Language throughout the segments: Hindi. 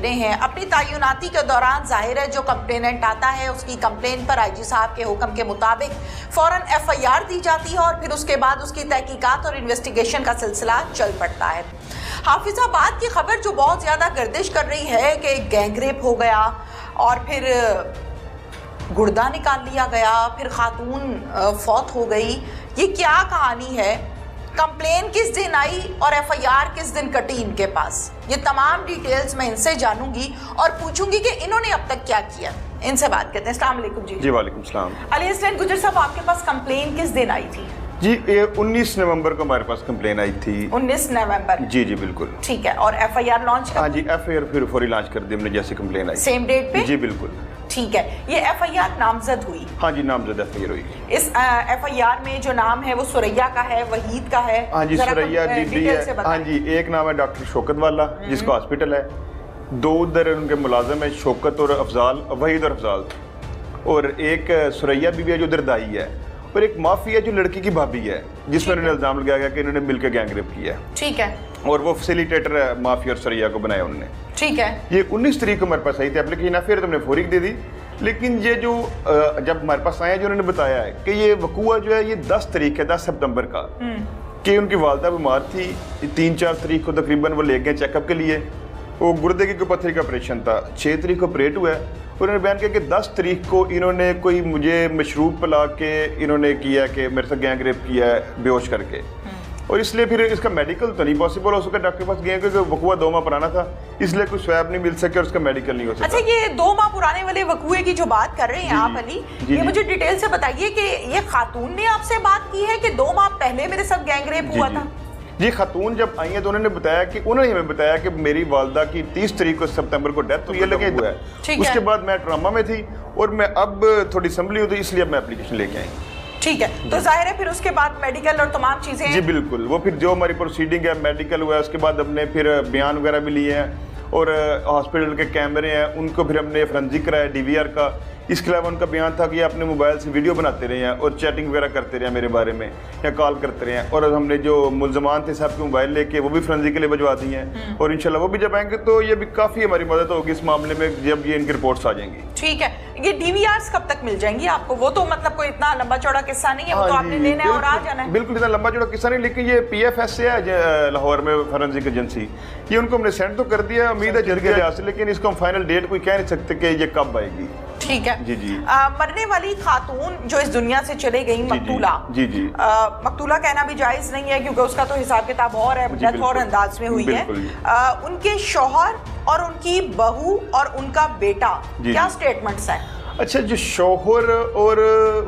रहे हैं। अपनी तैनाती के दौरान जाहिर है जो कंप्लेनेंट आता है उसकी कंप्लेन पर आईजी साहब के हुक्म के मुताबिक फौरन एफआईआर दी जाती है और फिर उसके बाद उसकी तहकीकात और इन्वेस्टिगेशन का सिलसिला चल पड़ता है। हाफिजाबाद की खबर जो बहुत ज़्यादा गर्दिश कर रही है कि गैंगरेप हो गया और फिर गुर्दा निकाल लिया गया, फिर खातून फौत हो गई, ये क्या कहानी है? कंप्लेन किस दिन आई और एफआईआर किस दिन कटी इनके पास? ये तमाम डिटेल्स मैं इनसे जानूंगी और पूछूंगी कि इन्होंने अब तक क्या किया। इनसे बात करते हैं। अस्सलाम वालेकुम जी। जी वालेकुम सलाम। अली हसन गुजर साहब, आपके पास कंप्लेन किस दिन आई थी? जी ये 19 नवंबर को हमारे पास कंप्लेन आई थी। 19 नवंबर? जी जी बिल्कुल ठीक है। और एफआईआर लॉन्च कर? हाँ जी, एफआईआर फिर फौरी लॉन्च कर दी हमने जैसे कंप्लेन आई। सेम डेट पे? जी बिल्कुल। ठीक है। ये एफआईआर नामजद हुई? हाँ जी, नामजद एफआईआर हुई। इस एफआईआर में जो नाम है वो सुरैया का है, वहीद का है? हाँ जी, सुरैया बीबी है। हाँ जी, एक नाम है डॉक्टर शौकत वाला जिसका हॉस्पिटल है, दो उधर उनके मुलाजिम है शौकत और अफजाल, वहीद और अफजाल, और एक सुरैया बीबी है जो उधर दाई है, और एक माफी है जो लड़की की भाभी है जिसमें उन्होंने इल्जाम लगाया गया कि इन्होंने मिलकर गैंगरेप किया है। ठीक है। और वो फैसिलिटेटर है माफी और सुरैया को बनाया उन्होंने। ठीक है। ये 19 तारीख को हमारे पास आई थी एप्लीकेशन, फिर तुमने फौरी दे दी। लेकिन ये जो जब हमारे पास आए जो उन्होंने बताया है कि ये वकूआ जो है ये 10 तारीख है, 10 सितंबर का, कि उनकी वालदा बीमार थी। 3-4 तारीख को तकरीबन वो ले गए चेकअप के लिए, वो गुर्दे की पत्थरी का ऑपरेशन था। 6 तारीख को ऑपरेट हुआ है। उन्होंने बयान किया कि 10 तारीख को इन्होंने कोई मुझे मशरूब पिला के इन्होंने किया कि मेरे साथ गैंगरेप किया है बेहोश करके, और इसलिए फिर इसका मेडिकल तो नहीं पॉसिबल हो सका। डॉक्टर के पास गए क्योंकि वकूआ 2 माह पुराना था, इसलिए कोई स्वैब नहीं मिल सके और उसका मेडिकल नहीं हो सका। अच्छा, ये 2 माह पुराने वाले वकूए की जो बात कर रहे हैं आप अली, ये मुझे डिटेल से बताइए कि ये खातून ने आपसे बात की है कि 2 माह पहले मेरे साथ गैंगरेप हुआ था? जी, खातून जब आई है तो उन्होंने बताया कि उन्होंने हमें बताया कि मेरी वालदा की 30 तारीख को सितंबर को डेथ हुई है, लगे हुआ है। उसके बाद मैं ट्रामा में थी और मैं अब थोड़ी संभली हुई, इसलिए अब मैं एप्लीकेशन लेके आई। ठीक है। तो जाहिर है फिर उसके बाद मेडिकल और तमाम चीजें? जी बिल्कुल, वो फिर जो हमारी प्रोसीडिंग है मेडिकल हुआ है, उसके बाद हमने फिर बयान वगैरह भी लिए हैं और हॉस्पिटल के कैमरे हैं उनको फिर हमने फोरेंसिक कराया DVR का। इसके अलावा उनका बयान था कि अपने मोबाइल से वीडियो बनाते रहे हैं और चैटिंग वगैरह करते रहे मेरे बारे में या कॉल करते रहे हैं, और हमने जो मुलजमान थे सब के मोबाइल लेके वो भी फोरेंसिक के लिए भिजवा दी हैं, और इंशाल्लाह वो भी जब आएंगे तो ये भी काफ़ी हमारी मदद होगी इस मामले में जब ये इनकी रिपोर्ट्स आ जाएंगी। ठीक है। ये DVRs कब तक मिल जाएंगी आपको? वो तो मतलब कोई इतना लंबा चौड़ा किस्सा नहीं है, वो तो आपने लेना है और आ जाना है। बिल्कुल इतना लंबा चौड़ा किस्सा नहीं, लेकिन ये PFS से है लाहौर में फोरेंसिक एजेंसी, ये उनको हमने सेंड तो कर दिया, उम्मीद है जल्दी आ जाए, लेकिन इसको हम फाइनल डेट कोई कह नहीं सकते कि ये कब आएगी। ठीक है। जी जी। मरने वाली खातून जो इस दुनिया से चले गई, मकतूला, जी जी, मकतूला कहना भी जायज नहीं है क्योंकि उसका तो हिसाब किताब और है, डेथ और अंदाज में हुई है। उनके शौहर और उनकी बहू और उनका बेटा क्या स्टेटमेंट्स हैं? अच्छा, जो शौहर और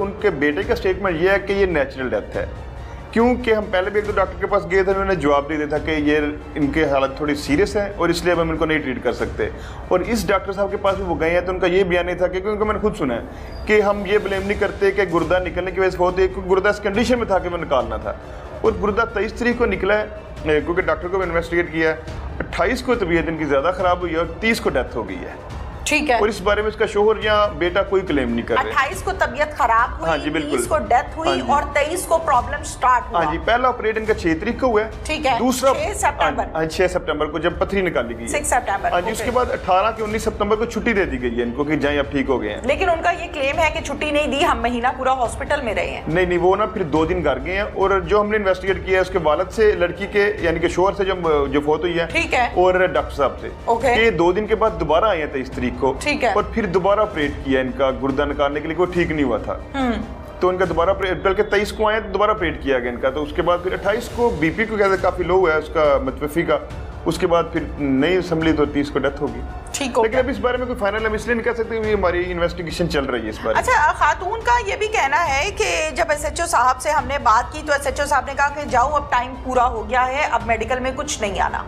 उनके बेटे का स्टेटमेंट ये है कि ये नेचुरल डेथ है, क्योंकि हम पहले भी एक दो डॉक्टर के पास गए थे, उन्होंने जवाब दे दिया था कि ये इनके हालत थोड़ी सीरियस है और इसलिए हम इनको नहीं ट्रीट कर सकते। और इस डॉक्टर साहब के पास भी वो गए हैं तो उनका ये बयान नहीं था कि, क्योंकि मैंने खुद सुना है कि हम ये ब्लेम नहीं करते कि गुर्दा निकलने की वजह से होते, गुर्दा इस कंडीशन में था कि मैं निकालना था, और गुर्दा 23 तारीख को निकला है क्योंकि डॉक्टर को भी इन्वेस्टिगेट किया है। 28 को तबीयत इनकी ज़्यादा ख़राब हुई है और 30 को डेथ हो गई है। ठीक है। और इस बारे में इसका शोहर या बेटा कोई क्लेम नहीं कर रहे। 28 को तबीयत खराब हुई, हाँ जी बिल्कुल, 30 को डेथ हुई और 23 को प्रॉब्लम स्टार्ट हुआ। हाँ जी, पहला ऑपरेट इनका 6 तारीख को हुआ है। ठीक है। दूसरा 6 सितंबर। हाँ, 6 सितंबर को जब पथरी निकाली गई 6 सितंबर। हाँ जी, उसके बाद 18 के 19 सितंबर को छुट्टी दे दी गई है इनको कि जाएं अब ठीक हो गए हैं। लेकिन उनका ये क्लेम है कि छुट्टी नहीं दी, हम महीना पूरा हॉस्पिटल में रहे हैं। नहीं, वो ना फिर 2 दिन घर गए हैं, और जो हमने इन्वेस्टिगेट किया है उसके वालिद से, लड़की के यानी कि शोहर से जो फौत हुई है, ठीक है, और डॉक्टर साहब से, ये 2 दिन के बाद दोबारा आए हैं 23 तारीख को। ठीक है। और फिर दोबारा ऑपरेट किया इनका गुर्दा निकालने के लिए, कोई ठीक नहीं हुआ था, तो इनका दोबारा बल्कि 23 को आए तो दोबारा ऑपरेट किया गया इनका। तो उसके बाद फिर 28 को BP को कहते काफी लो है उसका मतवफी का, उसके बाद फिर नहीं संभली तो 30 को डेथ होगी। ठीक हो, लेकिन अब इस बारे में कोई फाइनल हम इसलिए नहीं कह सकते, हमारी इन्वेस्टिगेशन चल रही है इस बारे में। अच्छा, खातून का ये भी कहना है कि जब SHO साहब से हमने बात की तो SHO साहब ने कहा कि जाओ अब टाइम पूरा हो गया है, अब मेडिकल में कुछ नहीं आना।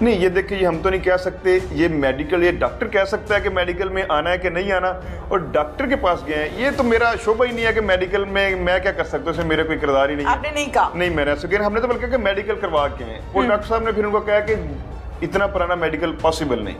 नहीं, ये देखिए हम तो नहीं कह सकते, ये मेडिकल, ये डॉक्टर कह सकता है कि मेडिकल में आना है कि नहीं आना, और डॉक्टर के पास गए हैं, ये तो मेरा शोभा ही नहीं है कि मेडिकल में मैं क्या कर सकता हूँ, उसमें मेरा कोई किरदार ही नहीं है। आपने नहीं कहा? नहीं, मैंने ऐसा किया, हमने तो बल्कि मेडिकल करवा के हैं, और डॉक्टर साहब ने फिर उनको कहा कि इतना पुराना मेडिकल पॉसिबल नहीं।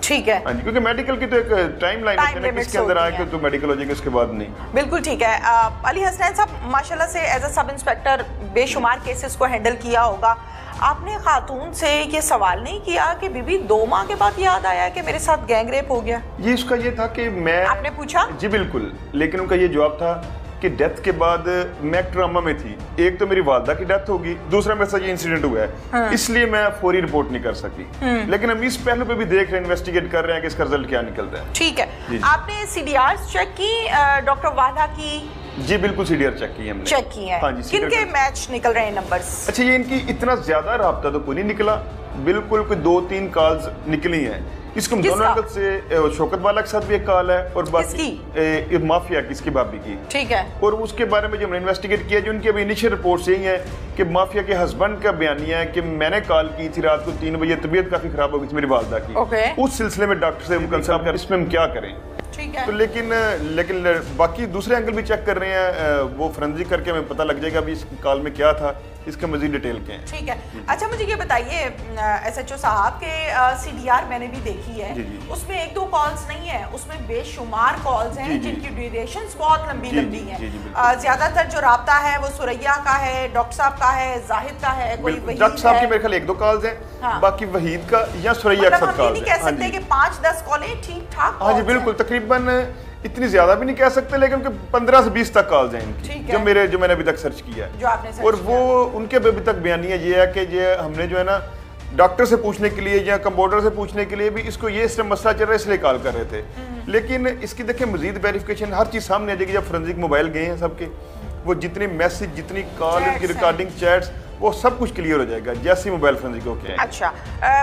ठीक है। हाँ जी, क्योंकि मेडिकल की तो एक टाइम लाइन है, किसके अंदर आके तो मेडिकल हो जाएगा, उसके बाद नहीं। बिल्कुल ठीक है। अली हसनैन साहब, माशाल्लाह से एज अ सब इंस्पेक्टर बेशुमार केसेस को हैंडल किया होगा, आपने खातून से ये सवाल नहीं किया कि बीबी 2 माह के बाद याद आया कि मेरे साथ गैंग रेप हो गया? ये उसका ये था कि मैं, आपने पूछा? जी बिल्कुल, लेकिन उनका ये जवाब था कि डेथ के बाद मैं ट्रामा में थी। एक तो मेरी वालदा की डेथ होगी, दूसरा मेरे साथ ये इंसिडेंट हुआ है, हाँ। इसलिए मैं फौरी रिपोर्ट नहीं कर सकी। लेकिन हम इस पहलू पे भी देख रहे हैं, इन्वेस्टिगेट कर रहे हैं कि इसका रिजल्ट क्या निकलता है। ठीक है। आपने CDRs चेक की डॉक्टर वाला की? जी बिल्कुल, CDR चेक की हमने। चेक की है? हाँ जी। किनके मैच निकल रहे हैं नंबर्स? अच्छा, ये इनकी इतना ज्यादा राब्ता तो कोई नहीं निकला, बिल्कुल कोई 2-3 कॉल्स निकली हैं। इसको दोनों एंगल से, शौकत वाला के साथ भी एक कॉल है और बाकी माफिया की, इसकी भाभी की। ठीक है। और उसके बारे में जो हमने इन्वेस्टिगेट किया, जो उनकी अभी इनिशियल रिपोर्ट यही है कि माफिया के हस्बैंड का बयानिया है कि मैंने कॉल की थी रात को 3 बजे, तबीयत काफी खराब हो गई थी मेरी वालदा की। उस सिलसिले में डॉक्टर से कंसल्ट कर इसमें हम क्या करें। ठीक है। तो लेकिन बाकी दूसरे एंगल भी चेक कर रहे हैं, वो फोरेंसिक करके हमें पता लग जाएगा अभी इस कॉल में क्या था, इसका मजीद डिटेल क्या है। ठीक है। अच्छा, मुझे ये बताइए SHO साहब के CDR मैंने भी देखी है, उसमें 1-2 कॉल्स नहीं है, उसमें बेशुमार कॉल्स हैं जिनकी ड्यूरेशंस बहुत लंबी हैं। ज्यादातर जो राब्ता है वो सुरैया का है, डॉक्टर साहब का है, जाहिद का है, कोई वहीद डॉक्टर साहब के मेरे ख्याल 1-2 कॉल्स हैं। हाँ। बाकी वहीद का या सुरैया का कॉल है। नहीं कह सकते कि 5-10 कॉलें ठीक ठाक। हाँ जी बिल्कुल, तकरीबन इतनी ज्यादा भी नहीं कह सकते, लेकिन 15 से 20 तक कॉल्स हैं इनकी, जो मैंने अभी तक सर्च किया है, जो आपने सर्च और किया। वो उनके अभी तक बयानिया ये है कि ये हमने जो है ना डॉक्टर से पूछने के लिए या कंपाउंडर से पूछने के लिए भी इसको ये इस मसला चल रहा है इसलिए कॉल कर रहे थे। लेकिन इसकी देखिए मजीद वेरिफिकेशन, हर चीज सामने आ जाएगी जब फोरेंसिक मोबाइल गए हैं सबके, वो जितने मैसेज, जितनी कॉल, इनकी रिकॉर्डिंग, चैट्स, वो सब कुछ क्लियर हो जाएगा जैसे मोबाइल फोरेंसिक हो के। अच्छा,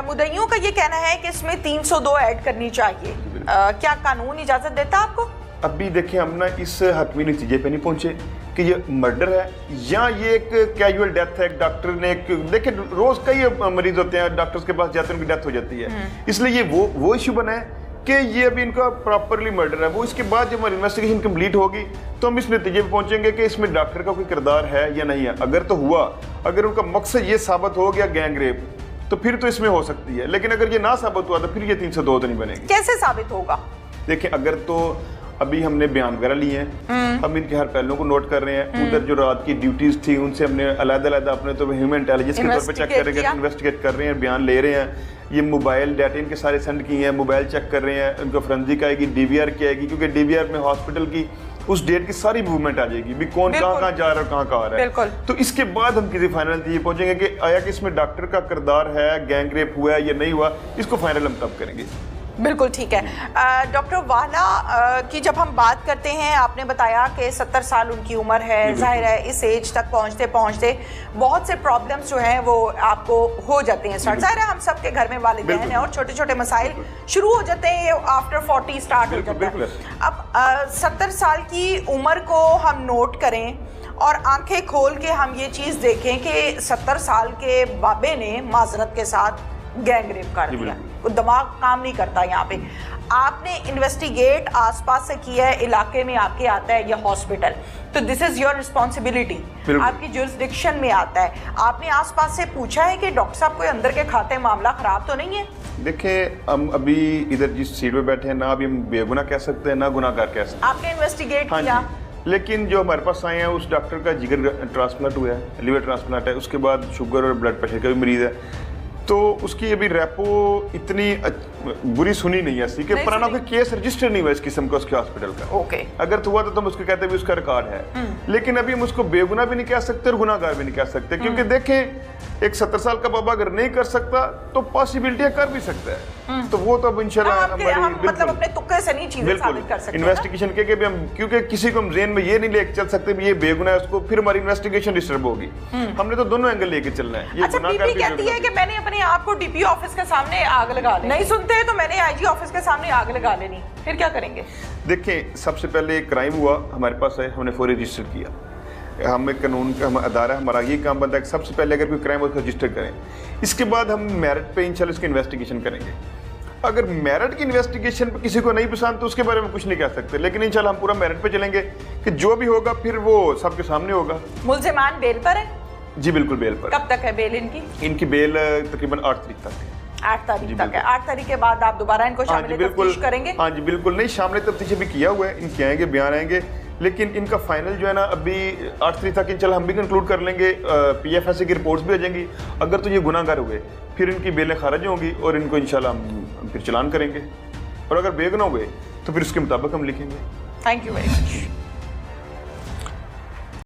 मुद्दइयों का ये कहना है कि इसमें 302 ऐड करनी चाहिए, क्या कानून इजाजत देता आपको? अभी देखिए हम ना इस हतमी नतीजे पे नहीं पहुंचे कि ये मर्डर है या ये एक कैजुअल डेथ है। एक डॉक्टर ने देखिए रोज कई मरीज होते हैं, डॉक्टर्स के पास जाते हैं, उनकी डेथ हो जाती है, इसलिए ये वो इशू बना है कि ये अभी इनका प्रॉपरली मर्डर है। वो इसके बाद जब हमारी इन्वेस्टिगेशन कंप्लीट होगी तो हम इस नतीजे पे पहुंचेंगे कि इसमें डॉक्टर का कोई किरदार है या नहीं है। अगर तो हुआ, अगर उनका मकसद ये साबित हो गया गैंग रेप, तो फिर तो इसमें हो सकती है, लेकिन अगर ये ना साबित हुआ तो फिर ये 302 तो नहीं बनेगी। कैसे साबित होगा? देखिए, अगर तो अभी हमने बयान वगैरह लिए हैं, हम इनके हर पहलुओं को नोट कर रहे हैं। उधर जो रात की ड्यूटीज थी उनसे हमने अलग-अलग अपने तो ह्यूमन इंटेलिजेंस के तौर पे चेक करेंगे, इन्वेस्टिगेट कर रहे हैं, बयान ले रहे हैं। ये मोबाइल डाटा इनके सारे सेंड किए हैं, मोबाइल चेक कर रहे हैं, उनको फोरेंसिक आएगी, DVR की आएगी, क्योंकि DVR में हॉस्पिटल की उस डेट की सारी मूवमेंट आ जाएगी, भी कौन कहाँ जा रहा है, कहाँ आ रहा है। तो इसके बाद हम किसी फाइनल नतीजे पहुंचेंगे कि आया कि इसमें डॉक्टर का किरदार है, गैंग रेप हुआ है या नहीं हुआ, इसको फाइनल हम तब करेंगे। बिल्कुल ठीक है। डॉक्टर वाला की जब हम बात करते हैं, आपने बताया कि 70 साल उनकी उम्र है, जाहिर है इस एज तक पहुंचते पहुंचते बहुत से प्रॉब्लम्स जो हैं वो आपको हो जाते हैं स्टार्ट। जाहिर है हम सबके घर में वालिदैन हैं और छोटे छोटे मसाइल शुरू हो जाते हैं, ये आफ्टर 40 स्टार्ट हो जाता है। अब 70 साल की उम्र को हम नोट करें और आंखें खोल के हम ये चीज़ देखें कि 70 साल के बाबे ने माजरत के साथ गैंग रेप कर दिया, दिमाग काम नहीं करता। यहाँ पे आपने इन्वेस्टिगेट आसपास से किया है, इलाके में आपके आता है ये हॉस्पिटल, तो दिस इज योर रिस्पॉन्सिबिलिटी, आपकी जुरिस्डिक्शन में आता है। आपने आसपास से पूछा है कि डॉक्टर साहब कोई अंदर के खाते मामला खराब तो नहीं है? देखिए, हम अभी इधर जिस सीट पे बैठे हैं ना, अभी हम बेगुनाह कह सकते हैं ना गुनाहगार कह सकते हैं। आपने इन्वेस्टिगेट किया? लेकिन जो हमारे पास आए हैं उस डॉक्टर का जिगर ट्रांसप्लांट हुआ है, लिवर ट्रांसप्लांट है, उसके बाद शुगर और ब्लड प्रेशर का भी मरीज है, तो उसकी अभी रेपो इतनी बुरी सुनी नहीं है कि पुराना कोई केस रजिस्टर नहीं हुआ इस किस्म का उसके हॉस्पिटल का। अगर तो हुआ तो हम उसको कहते भी उसका रिकॉर्ड है, लेकिन अभी हम उसको बेगुनाह भी नहीं कह सकते और गुनाहगार भी नहीं कह सकते, क्योंकि देखें एक 70 साल का बाबा अगर नहीं कर सकता तो पॉसिबिलिटी कर भी सकता है, तो वो तो अब इंशाल्लाह मतलब अपने तुक्के से नहीं चीजें साबित कर सकते इन्वेस्टिगेशन के भी हम, क्योंकि किसी को हम जेन में ये नहीं लेके चल सकते भी ये बेगुनाह है, उसको फिर हमारी इन्वेस्टिगेशन डिस्टर्ब होगी। हमने तो दोनों एंगल लेके चलना है। ये गुनाहगार भी कहती है कि मैंने अपने आप को DPO ऑफिस के सामने आग लगा ली, नहीं सुनते तो मैंने IG ऑफिस के सामने आग लगा लेनी, फिर क्या करेंगे? देखें, सबसे पहले क्राइम हुआ हमारे पास है, हमने फौरी रजिस्टर किया, हमें कानून का हम अदारा, हमारा ये काम बनता है कि सबसे पहले अगर कोई क्राइम हो तो रजिस्टर करें, इसके बाद हम मेरिट पे इंशाल्लाह इसकी इन्वेस्टिगेशन करेंगे। अगर मेरिट की इन्वेस्टिगेशन पे किसी को नहीं पसंद तो उसके बारे में कुछ नहीं कह सकते, लेकिन इंशाल्लाह हम पूरा मेरिट पे चलेंगे कि जो भी होगा फिर वो सबके सामने होगा। मुल्जिमान बेल पर है? जी बिल्कुल बेल पर। कब तक है बेल इनकी? इनकी बेल तकरीबन 8 तारीख तक है। 8 तारीख तक है। 8 तारीख के बाद आप दोबारा इनको शामिल तफ्तीश करेंगे? हाँ जी बिल्कुल, नहीं शामिल तफ्तीश भी किया हुआ है, इनके आएंगे, बयान आएंगे, लेकिन इनका फाइनल जो है ना अभी 8 तारीख तक इंशाल्लाह हम भी कंक्लूड कर लेंगे। PFSA की रिपोर्ट्स भी आ जाएंगी। अगर तो ये गुनाहगार हुए फिर इनकी बेलें खारिज होंगी और इनको इंशाल्लाह हम फिर चलान करेंगे, और अगर बेगुनाह हुए तो फिर उसके मुताबिक हम लिखेंगे। Thank you very much.